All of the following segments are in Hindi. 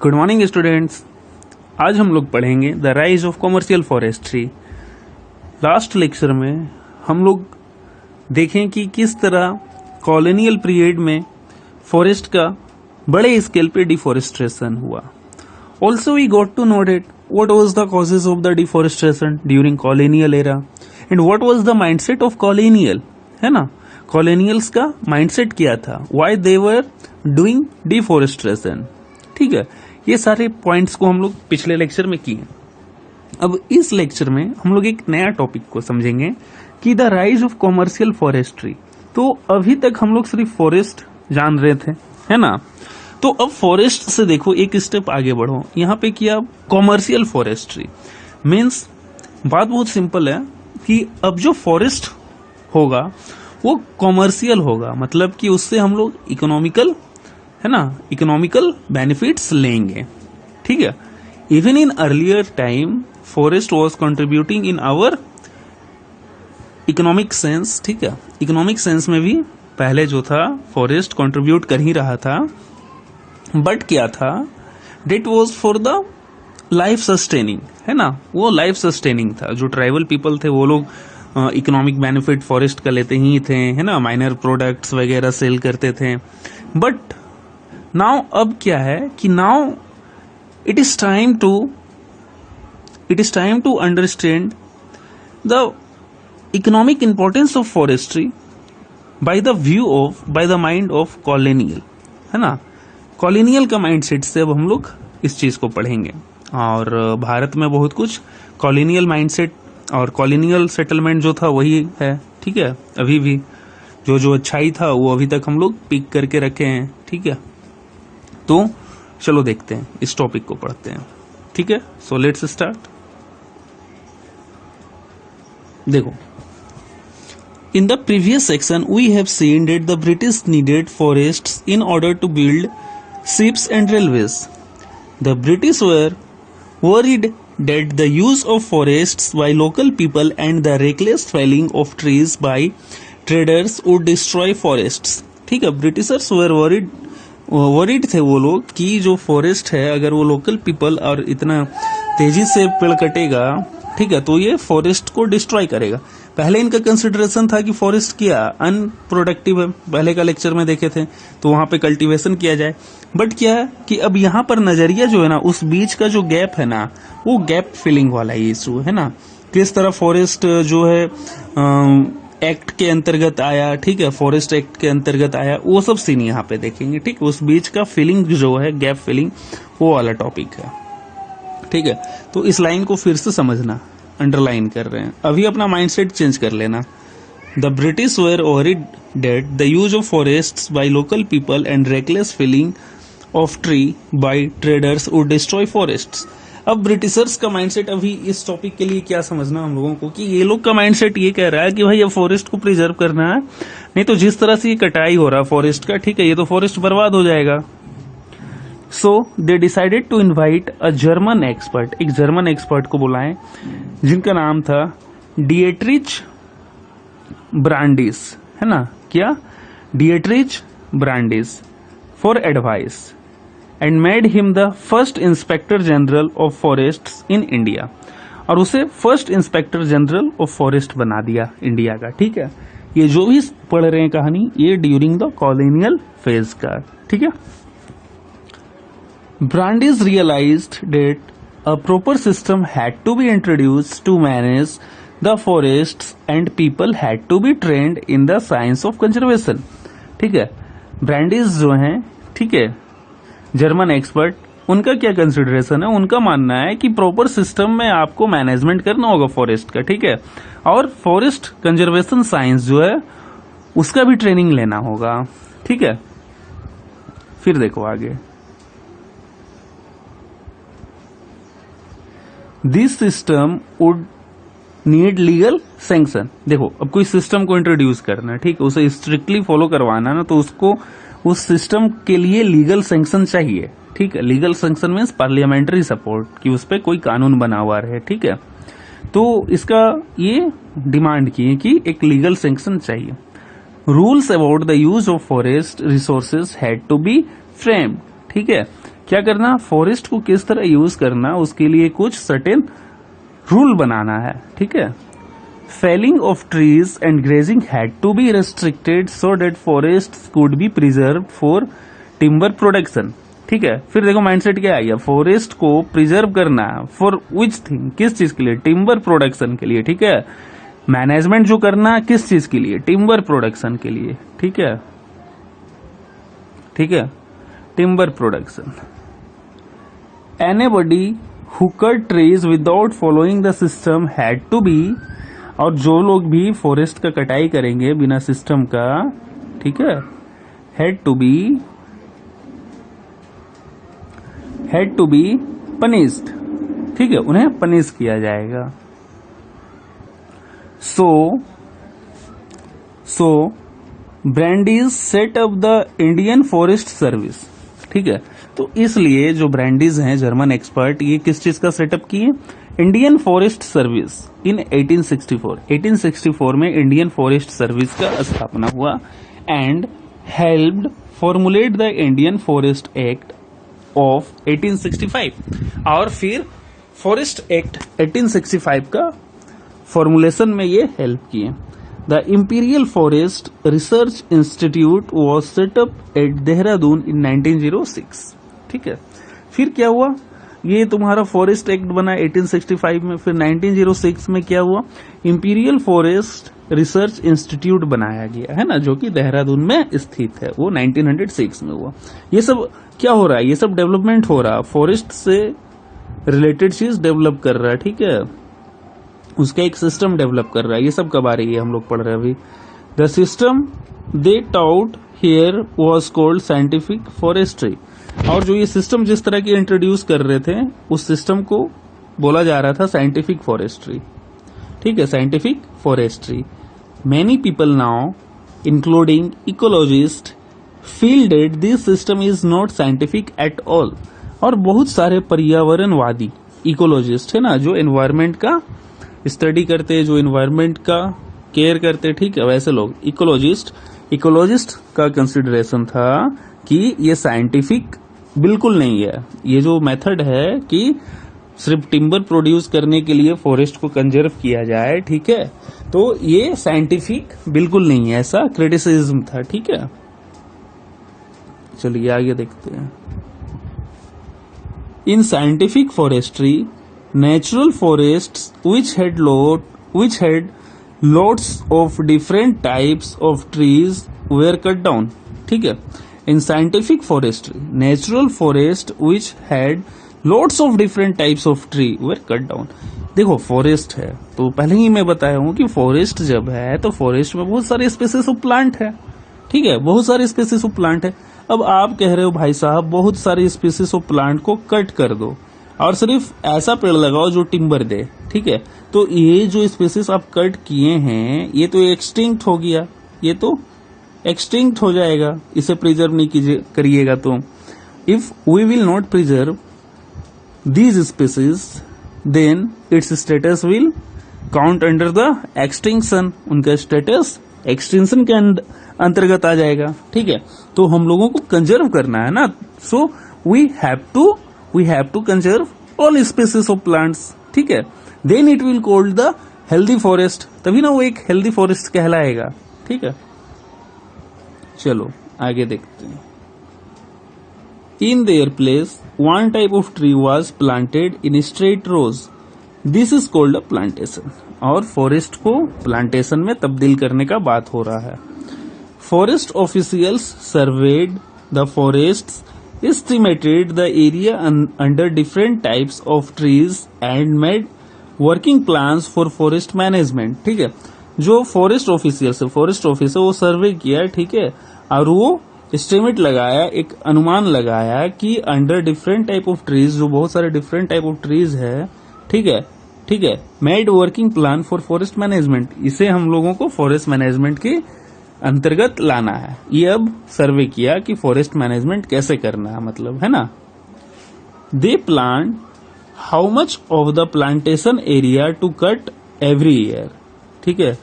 Good morning students. आज हम लोग पढ़ेंगे the rise of commercial forestry. Last lecture में हम लोग देखें कि किस तरह कॉलोनियल पीरियड में फॉरेस्ट का बड़े स्केल पे डिफॉरेस्टेशन हुआ। Also we got to know that what was the causes of the deforestation during colonial era and what was the mindset of colonial, है ना। कॉलोनियल्स का माइंडसेट क्या था, why they were doing deforestation. ठीक है, ये सारे पॉइंट्स को हम लोग पिछले लेक्चर में किए। अब इस लेक्चर में हम लोग एक नया टॉपिक को समझेंगे कि the rise of commercial forestry. तो अभी तक हम लोग सिर्फ फॉरेस्ट जान रहे थे, है ना। तो अब फॉरेस्ट से देखो एक स्टेप आगे बढ़ो, यहाँ पे किया कॉमर्शियल फॉरेस्ट्री। मीन्स बात बहुत सिंपल है कि अब जो फॉरेस्ट होगा वो कॉमर्शियल होगा, मतलब कि उससे हम लोग इकोनॉमिकल, है ना, इकोनॉमिकल बेनिफिट्स लेंगे। ठीक है, even in earlier time forest was contributing in our economic sense. ठीक है, इकोनॉमिक सेंस में भी पहले जो था फॉरेस्ट कंट्रीब्यूट कर ही रहा था, बट क्या था, that was for the life sustaining, है ना। वो लाइफ सस्टेनिंग था। जो ट्राइबल पीपल थे वो लोग इकोनॉमिक बेनिफिट फॉरेस्ट का लेते ही थे, है ना, माइनर प्रोडक्ट्स वगैरह सेल करते थे। बट नाउ अब क्या है कि now it is time to understand the economic importance of forestry by the mind of colonial, है ना। कॉलोनियल का माइंडसेट से अब हम लोग इस चीज को पढ़ेंगे। और भारत में बहुत कुछ कॉलोनियल माइंडसेट और कॉलोनियल सेटलमेंट जो था वही है। ठीक है, अभी भी जो अच्छाई था वो अभी तक हम लोग पिक करके रखे हैं। ठीक है, तो चलो देखते हैं, इस टॉपिक को पढ़ते हैं। ठीक है, सो लेट्स स्टार्ट। देखो, in the previous section we have seen that the British needed forests in order to build ships and railways. The British were worried that the use of forests by local people and the reckless felling of trees by traders would destroy forests. ठीक है, ब्रिटिशर्स वर वरीड थे वो लोग कि जो फॉरेस्ट है अगर वो लोकल पीपल और इतना तेजी से पेड़ कटेगा, ठीक है, तो ये फॉरेस्ट को डिस्ट्रॉय करेगा। पहले इनका कंसिडरेशन था कि फॉरेस्ट क्या अनप्रोडक्टिव है, पहले का लेक्चर में देखे थे, तो वहां पे कल्टीवेशन किया जाए। बट क्या है कि अब यहाँ पर नजरिया जो है ना, उस बीच का जो गैप है ना, वो गैप फिलिंग वाला इशू है ना। किस तरह फॉरेस्ट जो है एक्ट के अंतर्गत आया, ठीक है, फॉरेस्ट एक्ट के अंतर्गत आया, वो सब सीन यहाँ पे देखेंगे। ठीक, उस बीच का फिलिंग जो है, गैप फिलिंग, वो वाला टॉपिक है। ठीक है, तो इस लाइन को फिर से समझना, अंडरलाइन कर रहे हैं, अभी अपना माइंडसेट चेंज कर लेना। The British were worried that the use of forests by local people and reckless felling of tree by traders would destroy forests. अब ब्रिटिशर्स का माइंडसेट, अभी इस टॉपिक के लिए क्या समझना हम लोगों को कि ये लोग का माइंडसेट ये कह रहा है कि भाई अब फॉरेस्ट को प्रिजर्व करना है, नहीं तो जिस तरह से ये कटाई हो रहा है फॉरेस्ट का, ठीक है, ये तो फॉरेस्ट बर्बाद हो जाएगा। So they decided to invite a German expert, एक जर्मन एक्सपर्ट को बुलाएं जिनका नाम था डिएट्रिच ब्रांडिस, है ना, क्या, Dietrich Brandis, for advice and made him the first inspector general of forests in India. और उसे first inspector general of forest बना दिया इंडिया का। ठीक है, ये जो भी पढ़ रहे हैं कहानी, ये ड्यूरिंग द कॉलोनियल फेज का। ठीक है, Brandeis realized that a proper system had to be introduced to manage the forests and people had to be trained in the science of conservation. ठीक है, ब्रांडिस जो हैं, ठीक है, जर्मन एक्सपर्ट, उनका क्या कंसिडरेशन है, उनका मानना है कि प्रॉपर सिस्टम में आपको मैनेजमेंट करना होगा फॉरेस्ट का। ठीक है, और फॉरेस्ट कंजर्वेशन साइंस जो है उसका भी ट्रेनिंग लेना होगा। ठीक है, फिर देखो आगे, this system would need legal sanction. देखो, अब कोई सिस्टम को इंट्रोड्यूस करना है, ठीक है, उसे स्ट्रिक्टली फॉलो करवाना ना, तो उसको उस सिस्टम के लिए लीगल सैंक्शन चाहिए। ठीक है, legal sanction means parliamentary support, कि उस पर कोई कानून बना हुआ रहे। ठीक है, तो इसका ये डिमांड की है कि एक लीगल सैंक्शन चाहिए। Rules about the use of forest resources had to be framed. ठीक है, क्या करना, फॉरेस्ट को किस तरह यूज करना, उसके लिए कुछ सर्टेन रूल बनाना है, ठीक है। Felling of trees and grazing had to be restricted so that forest could be preserve for timber production, ठीक है। फिर देखो माइंडसेट क्या है, फॉरेस्ट को प्रिजर्व करना फॉर विच थिंग, किस चीज के लिए, टिम्बर प्रोडक्शन के लिए, ठीक है। मैनेजमेंट जो करना किस चीज के लिए, टिम्बर प्रोडक्शन के लिए, ठीक है, ठीक है, timber production. Anybody who cut trees without following the system had to be, और जो लोग भी फॉरेस्ट का कटाई करेंगे बिना सिस्टम का, ठीक है, हैड टू बी पनिश्ड, ठीक है, उन्हें पनिश किया जाएगा। So Brandis set up the Indian forest service, ठीक है। तो इसलिए जो ब्रांडीज हैं जर्मन एक्सपर्ट, ये किस चीज का सेटअप किए, इंडियन फॉरेस्ट सर्विस इन 1864 में इंडियन फॉरेस्ट सर्विस का स्थापना हुआ and helped formulate the Indian forest act of 1865, और फिर फॉरेस्ट एक्ट 1865 का फॉर्मुलेशन में ये हेल्प किए। The imperial forest research institute was set up at Dehradun in 1906, ठीक है। फिर क्या हुआ, ये तुम्हारा फॉरेस्ट एक्ट बना 1865 में, फिर 1906 में क्या हुआ, इंपीरियल फॉरेस्ट रिसर्च इंस्टीट्यूट बनाया गया है ना, जो कि देहरादून में स्थित है, वो 1906 में हुआ। ये सब क्या हो रहा है, ये सब डेवलपमेंट हो रहा है, फॉरेस्ट से रिलेटेड चीज डेवलप कर रहा है, ठीक है, उसका एक सिस्टम डेवलप कर रहा है। ये सब कब आ रही है, हम लोग पढ़ रहे हैं अभी। The system they taut here was called scientific forestry, और जो ये सिस्टम जिस तरह की इंट्रोड्यूस कर रहे थे, उस सिस्टम को बोला जा रहा था साइंटिफिक फॉरेस्ट्री, ठीक है, scientific forestry. Many people now including ecologist feel that this system is not scientific at all, और बहुत सारे पर्यावरणवादी इकोलॉजिस्ट है ना, जो एनवायरमेंट का स्टडी करते, जो एनवायरमेंट का केयर करते, ठीक है, वैसे लोग इकोलॉजिस्ट का कंसिडरेशन था कि ये साइंटिफिक बिल्कुल नहीं है, ये जो मेथड है कि सिर्फ टिम्बर प्रोड्यूस करने के लिए फॉरेस्ट को कंजर्व किया जाए, ठीक है, तो ये साइंटिफिक बिल्कुल नहीं है, ऐसा क्रिटिसिज्म था, ठीक है। चलिए आगे देखते हैं। In scientific forestry natural forests which had lots of different types of trees were cut down, ठीक है। in scientific forestry natural forest which had lots of different types of tree were cut down। देखो फॉरेस्ट है तो पहले ही मैं बताया हूं कि फॉरेस्ट जब है तो फॉरेस्ट में बहुत सारे स्पीसीज ऑफ प्लांट है, ठीक है, बहुत सारे स्पीसीज ऑफ प्लांट है। अब आप कह रहे हो भाई साहब बहुत सारे स्पीसीज ऑफ प्लांट को कट कर दो और सिर्फ ऐसा पेड़ लगाओ जो टिम्बर दे, ठीक है, तो ये जो स्पीसीज आप कट किए हैं ये तो एक्सटिंक्ट हो गया, ये तो एक्सटिंक्ट हो जाएगा, इसे प्रिजर्व नहीं करिएगा तो। If we will not preserve these species then its status will count under the extinction, उनका स्टेटस एक्सटिंक्शन के अंतर्गत आ जाएगा, ठीक है। तो हम लोगों को कंजर्व करना है ना, so we have to conserve all species of plants, ठीक है, then it will called the healthy forest, तभी ना वो एक हेल्दी फॉरेस्ट कहलाएगा, ठीक है। चलो आगे देखते हैं। In their place one type of tree was planted in straight rows, this is called a plantation, और फॉरेस्ट को प्लांटेशन में तब्दील करने का बात हो रहा है। Forest officials surveyed the forests, estimated the area under different types of trees and made working plans for forest management, ठीक है। जो फॉरेस्ट ऑफिशियल से फॉरेस्ट ऑफिस है वो सर्वे किया, ठीक है, और वो एस्टिमेट लगाया, एक अनुमान लगाया कि under different type of trees, जो बहुत सारे डिफरेंट टाइप ऑफ ट्रीज है, ठीक है, ठीक है, made working plan for forest management, इसे हम लोगों को फॉरेस्ट मैनेजमेंट की अंतर्गत लाना है। ये अब सर्वे किया कि फॉरेस्ट मैनेजमेंट कैसे करना है, मतलब है ना। They plan how much of the plantation area to cut every year, ठीक है,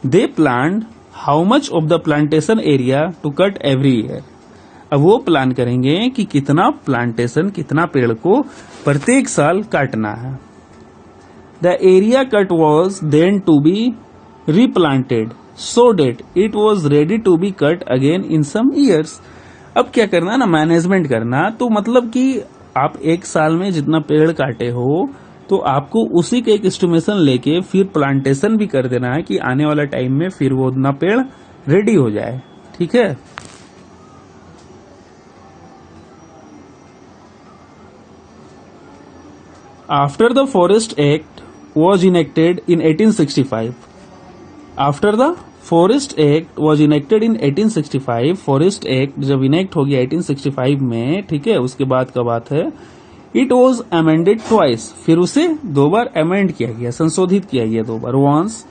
they plan how much of the plantation area to cut every year, अब वो प्लान करेंगे कि कितना प्लांटेशन, कितना पेड़ को प्रत्येक साल काटना है। The area cut was then to be replanted so that it was ready to be cut again in some years. अब क्या करना ना, मैनेजमेंट करना। तो मतलब कि आप एक साल में जितना पेड़ काटे हो तो आपको उसी का एक एस्टिमेशन लेके फिर प्लांटेशन भी कर देना है कि आने वाला टाइम में फिर वो उतना पेड़ रेडी हो जाए। ठीक है। After the forest act was enacted in 1865, after the forest act was enacted in 1865, forest act जब इनेक्ट हो गया 1865 में, ठीक है, उसके बाद का बात है, इट वॉज अमेंडेड ट्वाइस, फिर उसे दो बार अमेंड किया गया, संशोधित किया गया दो बार, once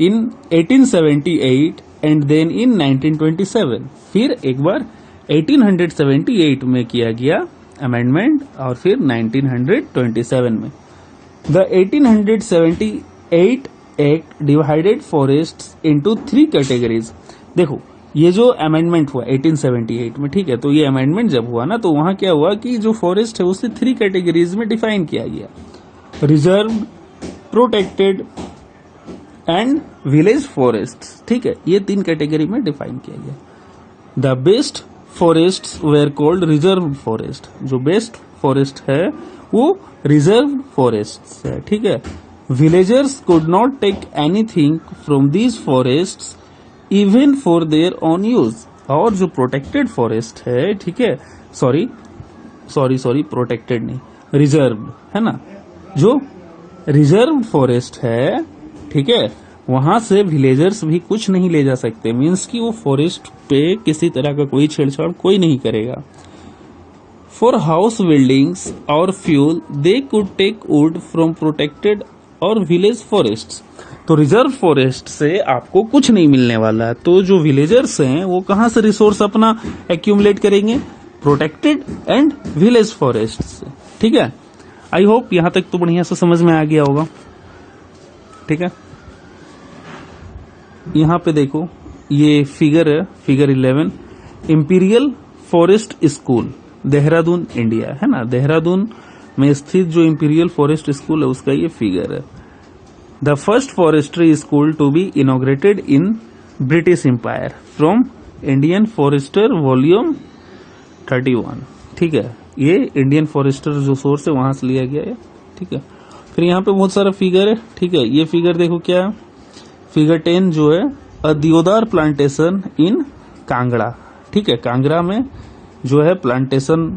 in 1878 and then in 1927, फिर एक बार 1878 में किया गया अमेंडमेंट और फिर 1927 में। The 1878 act divided forests into 3 categories. देखो ये जो अमेंडमेंट हुआ 1878 में, ठीक है, तो ये अमेंडमेंट जब हुआ ना तो वहां क्या हुआ कि जो फॉरेस्ट है उसे 3 कैटेगरीज में डिफाइन किया गया, reserve, protected and village forest. ठीक है, ये 3 कैटेगरी में डिफाइन किया गया। The best forests were called reserve forest, जो बेस्ट फॉरेस्ट है वो रिजर्व फॉरेस्ट है। ठीक है, villagers could not take anything from these forests even for their own use. और जो प्रोटेक्टेड फॉरेस्ट है, ठीक है, सॉरी प्रोटेक्टेड नहीं, रिजर्व है ना, जो रिजर्व फॉरेस्ट है, ठीक है, वहां से विलेजर्स भी कुछ नहीं ले जा सकते, मीन्स कि वो फॉरेस्ट पे किसी तरह का कोई छेड़छाड़ कोई नहीं करेगा। फॉर हाउस बिल्डिंग्स और fuel they could take wood from protected और विलेज फॉरेस्ट। तो रिजर्व फॉरेस्ट से आपको कुछ नहीं मिलने वाला है, तो जो विलेजर्स हैं वो कहां से रिसोर्स अपना एक्यूमुलेट करेंगे, प्रोटेक्टेड एंड विलेज फॉरेस्ट से। ठीक है, आई होप यहां तक तो बढ़िया से समझ में आ गया होगा। ठीक है, यहां पे देखो ये फिगर है, figure 11, imperial forest school Dehradun India, है ना, देहरादून में स्थित जो इंपीरियल फॉरेस्ट स्कूल है उसका ये फिगर है। The first forestry school to be inaugurated in British empire from Indian forester volume 31। ठीक है, ये इंडियन फॉरेस्टर जो सोर्स है वहां से लिया गया है। ठीक है, फिर यहाँ पे बहुत सारा फिगर है। ठीक है, ये फिगर देखो क्या है, फिगर 10 जो है, अ दियोदार प्लांटेशन इन कांगड़ा। ठीक है, कांगड़ा में जो है प्लांटेशन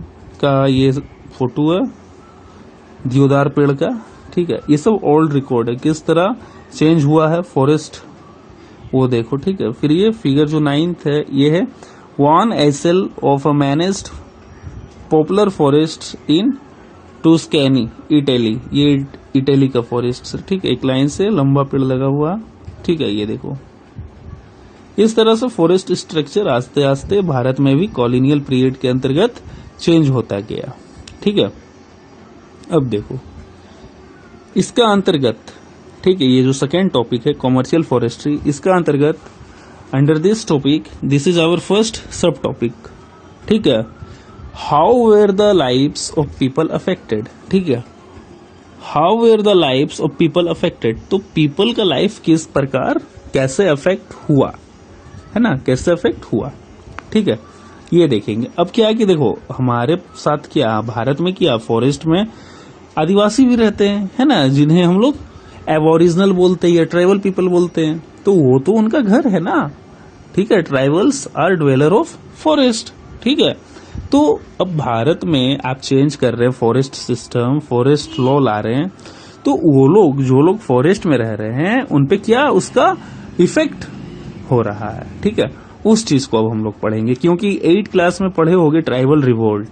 का ये फोटो है दियोदार पेड़ का। ठीक है, ये सब ओल्ड रिकॉर्ड है, किस तरह चेंज हुआ है फॉरेस्ट वो देखो। ठीक है, फिर ये फिगर जो 9th है ये है 1 acre of a managed poplar forest in Tuscany Italy. ये इटली का फॉरेस्ट। ठीक है, एक लाइन से लंबा पेड़ लगा हुआ। ठीक है, ये देखो इस तरह से फॉरेस्ट स्ट्रक्चर आस्ते आस्ते भारत में भी कॉलोनियल पीरियड के अंतर्गत चेंज होता गया। ठीक है, अब देखो इसका अंतर्गत, ठीक है, ये जो सेकेंड टॉपिक है कॉमर्शियल फॉरेस्ट्री, इसका अंतर्गत under this topic this is our first sub topic. ठीक है, how were the lives of people affected. ठीक है, how were the lives of people affected, तो पीपल का लाइफ किस प्रकार कैसे अफेक्ट हुआ, है ना, कैसे अफेक्ट हुआ। ठीक है, ये देखेंगे। अब क्या है कि देखो हमारे साथ क्या भारत में क्या फॉरेस्ट में आदिवासी भी रहते हैं, है ना, जिन्हें हम लोग एबोरिजिनल बोलते हैं या ट्राइबल पीपल बोलते हैं, तो वो तो उनका घर है ना। ठीक है, tribals are dweller of forest. ठीक है, तो अब भारत में आप चेंज कर रहे हैं फॉरेस्ट सिस्टम, फॉरेस्ट लॉ ला रहे हैं, तो वो लोग जो लोग फॉरेस्ट में रह रहे हैं उन पे क्या उसका इफेक्ट हो रहा है। ठीक है, उस चीज को अब हम लोग पढ़ेंगे, क्योंकि 8th क्लास में पढ़े होगे ट्राइबल रिवोल्ट,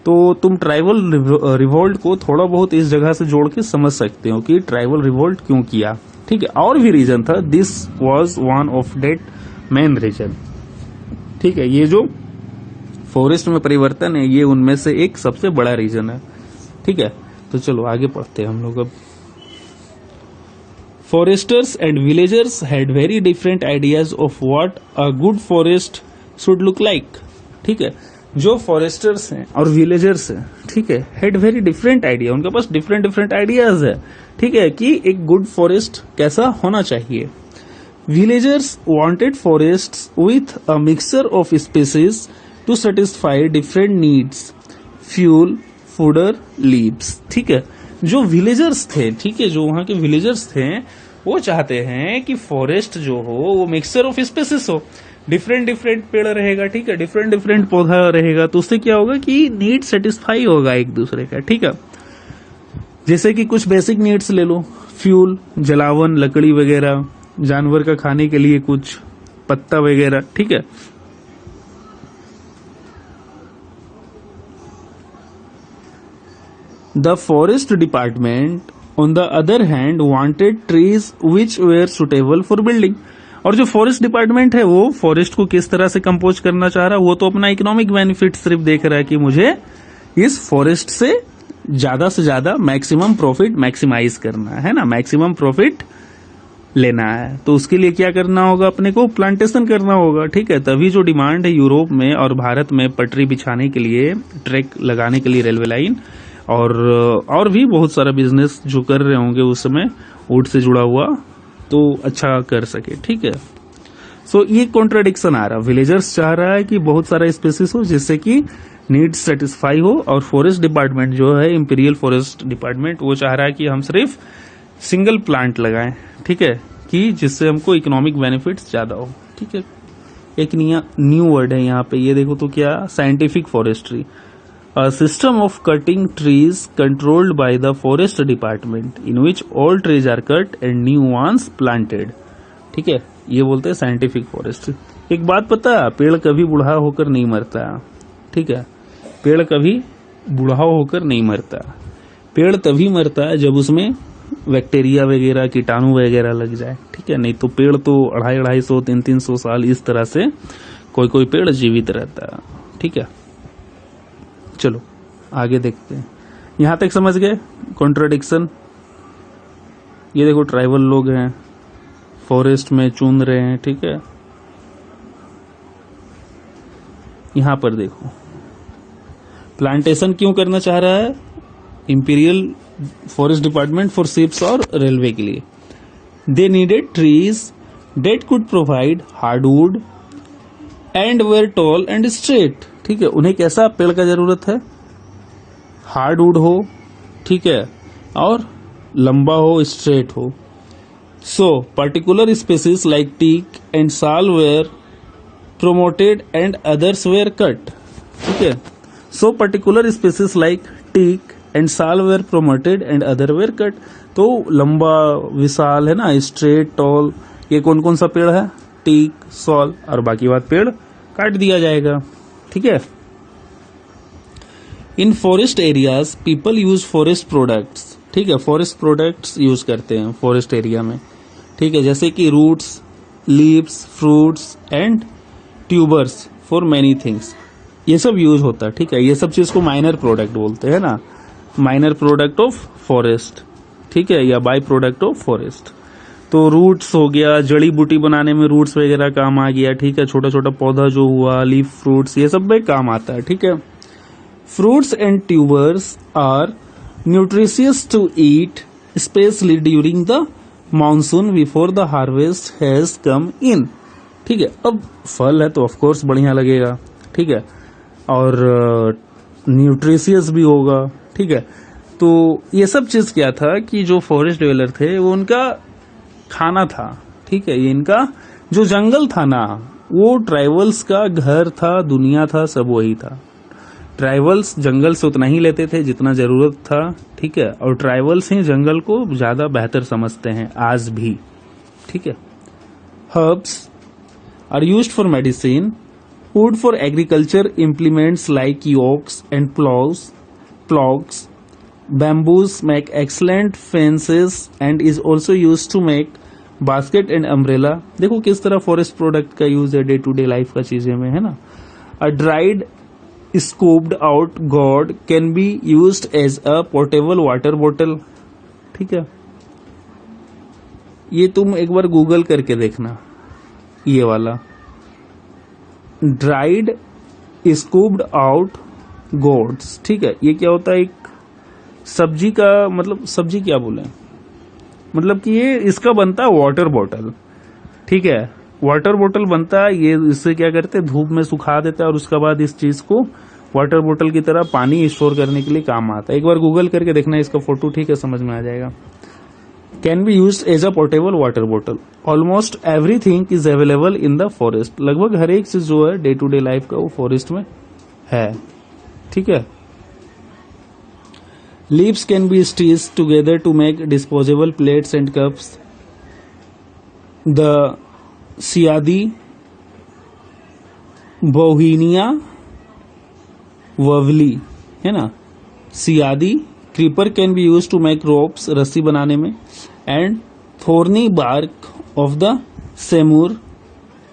तो तुम ट्राइबल रिवोल्ट को थोड़ा बहुत इस जगह से जोड़ के समझ सकते हो कि ट्राइबल रिवोल्ट क्यों किया। ठीक है, और भी रीजन था, this was one of that main reason. ठीक है, ये जो फॉरेस्ट में परिवर्तन है ये उनमें से एक सबसे बड़ा रीजन है। ठीक है, तो चलो आगे पढ़ते हैं हम लोग अब। Forester's and villagers had very different ideas of what a good forest should look like. ठीक है, जो फॉरेस्टर्स हैं और विलेजर्स हैं, ठीक है, हैड वेरी डिफरेंट आइडिया, उनके पास डिफरेंट डिफरेंट आइडियाज है, ठीक है, कि एक गुड फॉरेस्ट कैसा होना चाहिए. Villagers wanted forests with a mixture of species to satisfy different needs, fuel, fodder, leaves. ठीक है, जो विलेजर्स थे, ठीक है, जो वहां के विलेजर्स थे, वो चाहते हैं कि फॉरेस्ट जो हो वो मिक्सचर ऑफ स्पीसीज हो, डिफरेंट डिफरेंट पेड़ रहेगा, ठीक है, डिफरेंट डिफरेंट पौधा रहेगा, तो उससे क्या होगा कि नीड सेटिस्फाई होगा एक दूसरे का. ठीक है, जैसे कि कुछ बेसिक नीड्स ले लो, फ्यूल, जलावन, लकड़ी वगैरह, जानवर का खाने के लिए कुछ पत्ता वगैरह. ठीक है, the forest department on the other hand wanted trees which were suitable for building. और जो फॉरेस्ट डिपार्टमेंट है वो फॉरेस्ट को किस तरह से कंपोज करना चाह रहा है, वो तो अपना इकोनॉमिक बेनिफिट सिर्फ देख रहा है कि मुझे इस फॉरेस्ट से ज्यादा मैक्सिमम प्रॉफिट मैक्सिमाइज करना है ना, मैक्सिमम प्रॉफिट लेना है. तो उसके लिए क्या करना होगा, अपने को प्लांटेशन करना होगा. ठीक है, तभी जो डिमांड है यूरोप में और भारत में पटरी बिछाने के लिए, ट्रैक लगाने के लिए रेलवे लाइन, और भी बहुत सारा बिजनेस जो कर रहे होंगे उस समय वुड से जुड़ा हुआ, तो अच्छा कर सके. ठीक है, सो ये कॉन्ट्राडिक्शन आ रहा, विलेजर्स चाह रहा है कि बहुत सारा स्पेसिस हो जिससे कि नीड्स सेटिस्फाई हो, और फॉरेस्ट डिपार्टमेंट जो है, इंपीरियल फॉरेस्ट डिपार्टमेंट, वो चाह रहा है कि हम सिर्फ सिंगल प्लांट लगाएं. ठीक है, कि जिससे हमको इकोनॉमिक बेनिफिट्स ज्यादा हो. ठीक है, एक न्यू वर्ड है यहाँ पे, ये देखो तो क्या, scientific forestry, a system of cutting trees controlled by the forest department in which all trees are cut and new ones planted. ठीक है, ये बोलते हैं साइंटिफिक फॉरेस्ट्री. एक बात पता है, पेड़ कभी बूढ़ा होकर नहीं मरता. ठीक है, पेड़ कभी बूढ़ा होकर नहीं मरता. पेड़ तभी मरता है जब उसमें बैक्टीरिया वगैरह, कीटाणु वगैरह लग जाए. ठीक है, नहीं तो पेड़ तो 250-250, 300 साल इस तरह से कोई पेड़ जीवित रहता है. ठीक है, चलो आगे देखते हैं. यहां तक समझ गए कॉन्ट्राडिक्शन. ये देखो ट्राइबल लोग हैं, फॉरेस्ट में चुन रहे हैं. ठीक है, यहां पर देखो प्लांटेशन क्यों करना चाह रहा है imperial forest department, for ships और रेलवे के लिए. They needed trees that could provide hardwood and were tall and straight. ठीक है, उन्हें कैसा पेड़ का जरूरत है, हार्डवुड हो, ठीक है, और लंबा हो, स्ट्रेट हो. So particular species like teak and sal were promoted and others were cut. ठीक है, so particular species like teak and sal were promoted and other were cut. तो लंबा, विशाल है ना, स्ट्रेट, टॉल, ये कौन कौन सा पेड़ है, टीक, साल, और बाकी बात पेड़ काट दिया जाएगा. ठीक है, इन forest areas people use forest products. ठीक है, फॉरेस्ट प्रोडक्ट्स यूज करते हैं फॉरेस्ट एरिया में. ठीक है, जैसे कि roots, leaves, fruits and tubers for many things, ये सब यूज होता है. ठीक है, ये सब चीज को माइनर प्रोडक्ट बोलते हैं ना, माइनर प्रोडक्ट ऑफ फॉरेस्ट. ठीक है, या बाय प्रोडक्ट ऑफ फॉरेस्ट. तो रूट्स हो गया, जड़ी बूटी बनाने में रूट्स वगैरह काम आ गया. ठीक है, छोटा छोटा पौधा जो हुआ, लीफ, फ्रूट्स, ये सब में काम आता है. ठीक है, fruits and tubers are nutritious to eat specially during the monsoon before the harvest has come in. ठीक है, अब फल है तो ऑफकोर्स बढ़िया लगेगा. ठीक है, और न्यूट्रिशियस भी होगा. ठीक है, तो ये सब चीज क्या था कि जो फॉरेस्ट ड्वेलर थे वो उनका खाना था. ठीक है, ये इनका जो जंगल था ना, वो ट्राइबल्स का घर था, दुनिया था, सब वही था. ट्राइबल्स जंगल से उतना ही लेते थे जितना जरूरत था. ठीक है, और ट्राइबल्स ही जंगल को ज्यादा बेहतर समझते हैं आज भी. ठीक है, herbs are used for medicine, wood for agriculture, implements like yokes and ploughs, bamboos make excellent fences and is also used to make basket and umbrella. देखो किस तरह फॉरेस्ट प्रोडक्ट का यूज है डे टू डे लाइफ का चीजें में, है ना. A dried scooped out gourd can be used as a portable water bottle. ठीक है, ये तुम एक बार गूगल करके देखना, ये वाला ड्राइड स्कूप्ड आउट गोड्स। ठीक है, ये क्या होता है, एक सब्जी का मतलब, सब्जी क्या बोले, मतलब कि ये इसका बनता है वाटर बॉटल। ठीक है, वाटर बॉटल बनता है ये, इससे क्या करते हैं, धूप में सुखा देता है और उसके बाद इस चीज को वाटर बॉटल की तरह पानी स्टोर करने के लिए काम आता है। एक बार गूगल करके देखना इसका फोटो, ठीक है, समझ में आ जाएगा। Can be use as a portable water bottle. Almost everything is available in the forest. लगभग हर एक चीज जो है डे टू डे लाइफ का वो फॉरेस्ट में है। ठीक है, leaves can be stitched together to make disposable plates and cups. The siadi Bauhinia vahlii, है ना, siadi creeper can be use to make ropes, रस्सी बनाने में। And thorny bark of the semur,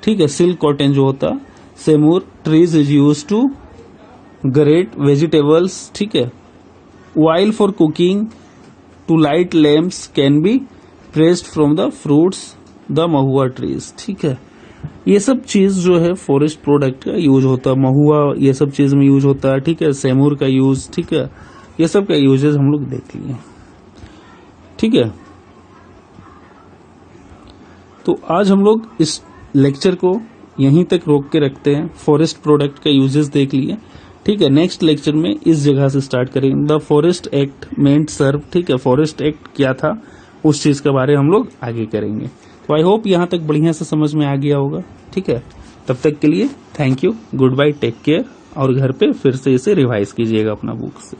ठीक है, सिल्क कॉटन जो होता, semur trees is use to grate vegetables. ठीक है, oil for cooking, to light lamps can be pressed from the fruits the mahua trees. ठीक है, ये सब चीज जो है फॉरेस्ट प्रोडक्ट का यूज होता है, महुआ ये सब चीज में यूज होता है। ठीक है, सेमूर का यूज, ठीक है, ये सब का यूजेस हम लोग देख लिए। ठीक है, तो आज हम लोग इस लेक्चर को यहीं तक रोक के रखते हैं। फॉरेस्ट प्रोडक्ट का यूजेस देख लिए। ठीक है, नेक्स्ट लेक्चर में इस जगह से स्टार्ट करेंगे। द फॉरेस्ट एक्ट मेंट सर्व। ठीक है, फॉरेस्ट एक्ट क्या था उस चीज के बारे में हम लोग आगे करेंगे। तो आई होप यहां तक बढ़िया से समझ में आ गया होगा। ठीक है, तब तक के लिए thank you, goodbye, take care. और घर पे फिर से इसे रिवाइज कीजिएगा अपना बुक से।